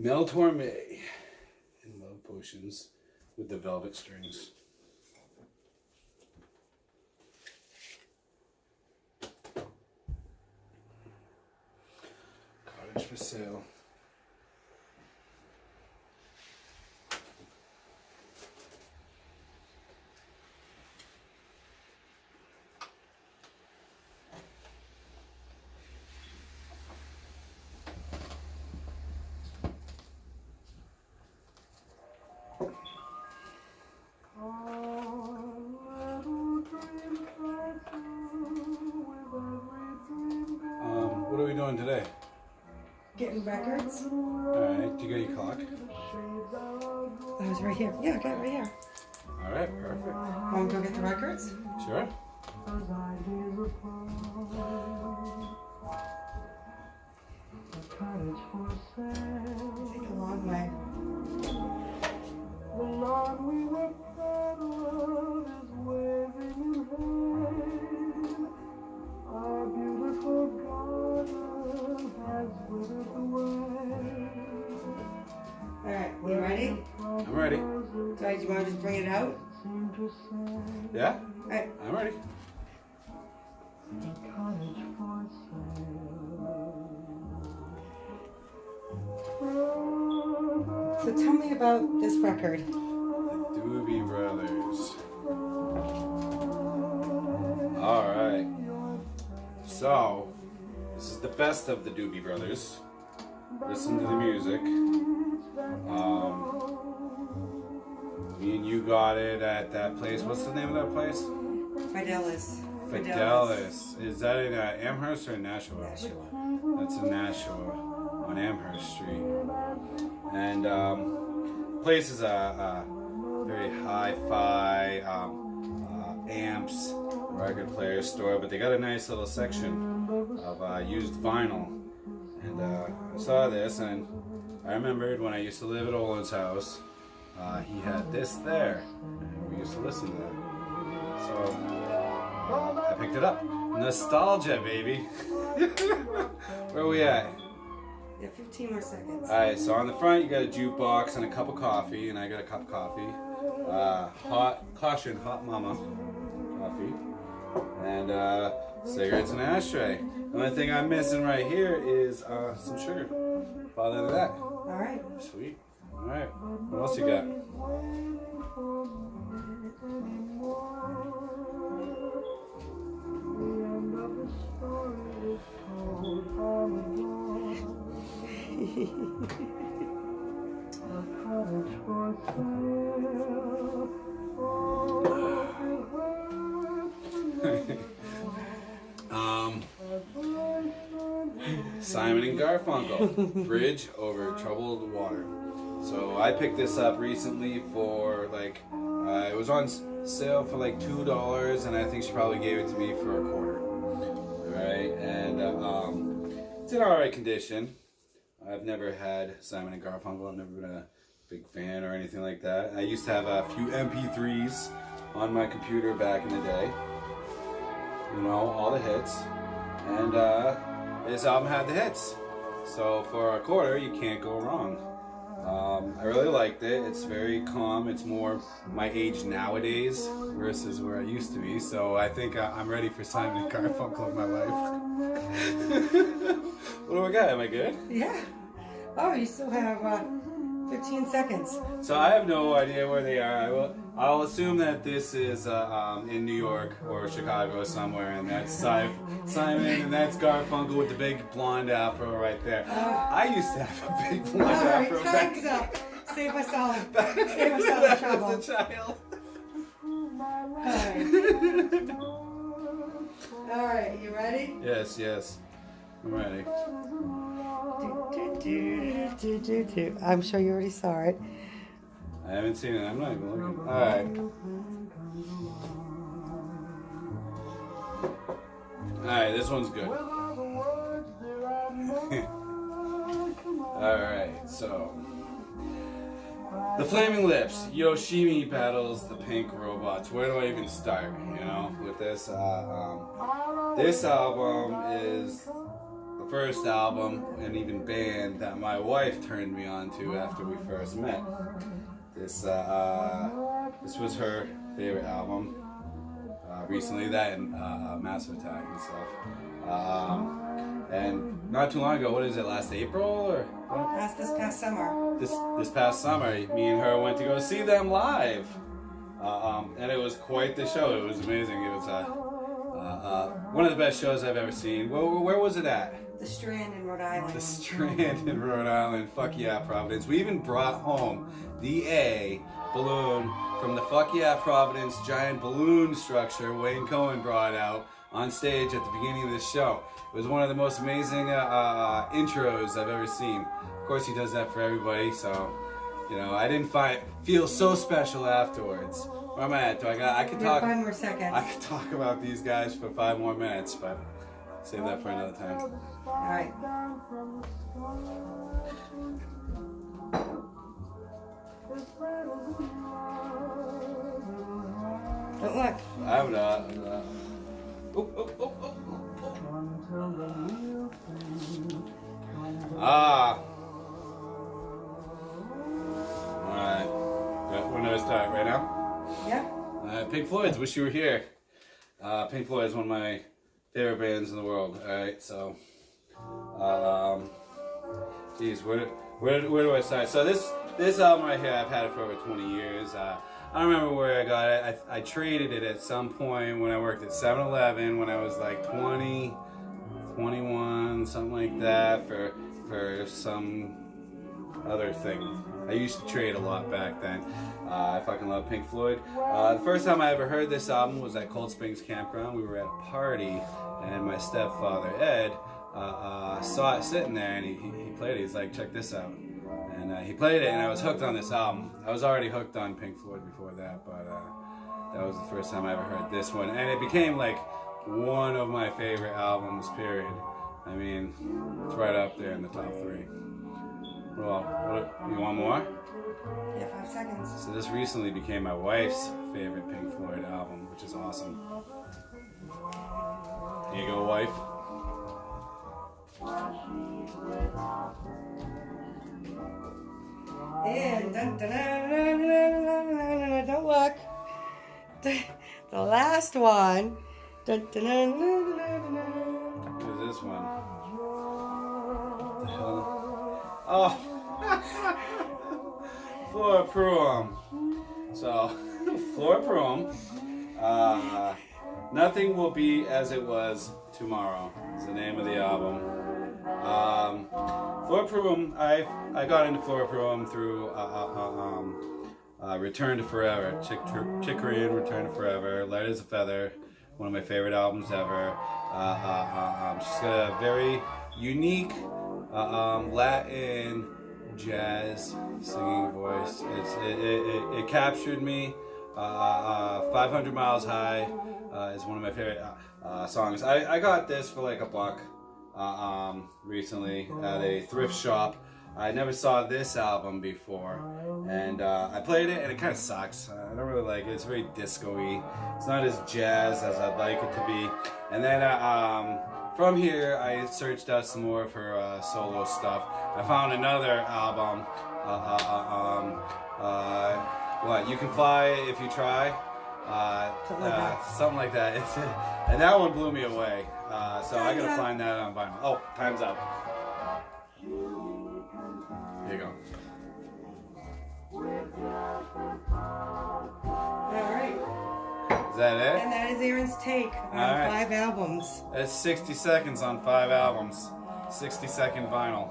Mel Torme in Love Potions with the velvet strings. Cottage for sale. What are we doing today? Getting records. Alright, do you got your clock? Oh, it's right here. Yeah, I got it right here. Alright, perfect. Want to go get the records? Sure. Take a long way. Alright, you ready? I'm ready. Do you want to just bring it out? Yeah? Alright. I'm ready. So tell me about this record. The Doobie Brothers. Alright. So, this is the best of the Doobie Brothers. Listen to the music. Me and you got it at that place. What's the name of that place? Fidelis. Fidelis. Is that in Amherst or in Nashua? Nashua. That's in Nashua on Amherst Street. And place is a very hi-fi amps, record player store, but they got a nice little section of used vinyl. And I saw this, and I remembered when I used to live at Olin's house, he had this there, and we used to listen to that. So I picked it up. Nostalgia, baby. Where are we at? Yeah, 15 more seconds. Alright, so on the front you got a jukebox and a cup of coffee, and I got a cup of coffee. Hot mama coffee. And cigarettes and ashtray. The only thing I'm missing right here is some sugar. Other than that. Alright. Sweet. Alright. What else you got? Simon and Garfunkel, Bridge Over Troubled Water. So I picked this up recently for like, it was on sale for like $2, and I think she probably gave it to me for $0.25. Alright, and it's in alright condition. I've never had Simon and Garfunkel. I've never been a big fan or anything like that. I used to have a few MP3s on my computer back in the day. You know, all the hits. And this album had the hits. So for $0.25, you can't go wrong. I really liked it. It's very calm. It's more my age nowadays versus where I used to be. So I think I'm ready for Simon and Garfunkel in my life. What do I got? Am I good? Yeah. Oh, you still have 15 seconds. So I have no idea where they are. I'll assume that this is in New York or Chicago somewhere, and that's Simon, and that's Garfunkel with the big blonde afro right there. I used to have a big blonde afro back. Time's up. Save us all. Save us all the trouble. As a child. All right, you ready? Yes, I'm ready. I'm sure you already saw it. I haven't seen it. I'm not even looking. All right. All right, this one's good. All right, so the Flaming Lips, Yoshimi Paddles, the Pink Robots. Where do I even start? You know, with this. This album is the first album and even band that my wife turned me on to after we first met. This was her favorite album recently, that and Massive Attack and stuff. And not too long ago, what is it, last April or what? This past summer. This past summer, me and her went to go see them live. And it was quite the show. It was amazing. It was one of the best shows I've ever seen. Where was it at? The Strand in Rhode Island. The Strand in Rhode Island. Fuck yeah, Providence. We even brought home the A balloon from the Fuck yeah, Providence giant balloon structure Wayne Cohen brought out on stage at the beginning of the show. It was one of the most amazing intros I've ever seen. Of course, he does that for everybody, so you know, I didn't feel so special afterwards. Where am I at? I could talk. 5 more seconds. I could talk about these guys for 5 more minutes, but save that for another time. All right. Don't look. I would. Alright. When do I start? Right now? Yeah. Pink Floyd's Wish You Were Here. Pink Floyd is one of my favorite bands in the world. Alright, so. Geez, where do I start? So this album right here, I've had it for over 20 years. I don't remember where I got it. I traded it at some point when I worked at 7-Eleven when I was like 20, 21, something like that, for some other thing. I used to trade a lot back then. I fucking love Pink Floyd. The first time I ever heard this album was at Cold Springs Campground. We were at a party, and my stepfather, Ed, saw it sitting there, and he played it. He's like, check this out. And he played it, and I was hooked on this album. I was already hooked on Pink Floyd before that, but that was the first time I ever heard this one. And it became like one of my favorite albums, period. I mean, it's right up there in the top 3. Well, you want more? Yeah, 5 seconds. So this recently became my wife's favorite Pink Floyd album, which is awesome. Here you go, wife. And don't look. The last one. What is this one? What the hell? Oh, Flora Pruum. So, Flora Pruum. Nothing Will Be As It Was Tomorrow is the name of the album. Flora Pruum, I got into Flora Pruum through Return to Forever, Chicory and Return to Forever, Light as a Feather, one of my favorite albums ever. She's got a very unique Latin jazz singing voice. It captured me. 500 Miles High is one of my favorite songs. I got this for like $1 recently at a thrift shop. I never saw this album before, and I played it, and it kind of sucks. I don't really like it. It's very disco-y. It's not as jazz as I'd like it to be. And then from here, I searched out some more of her solo stuff. I found another album. What? You Can Fly If You Try. Something like that. And that one blew me away. So I gotta find that on vinyl. Oh, time's up. Here you go. Alright. Is that it? And that is Aaron's take on 5 albums. That's 60 seconds on 5 albums. 60-second vinyl.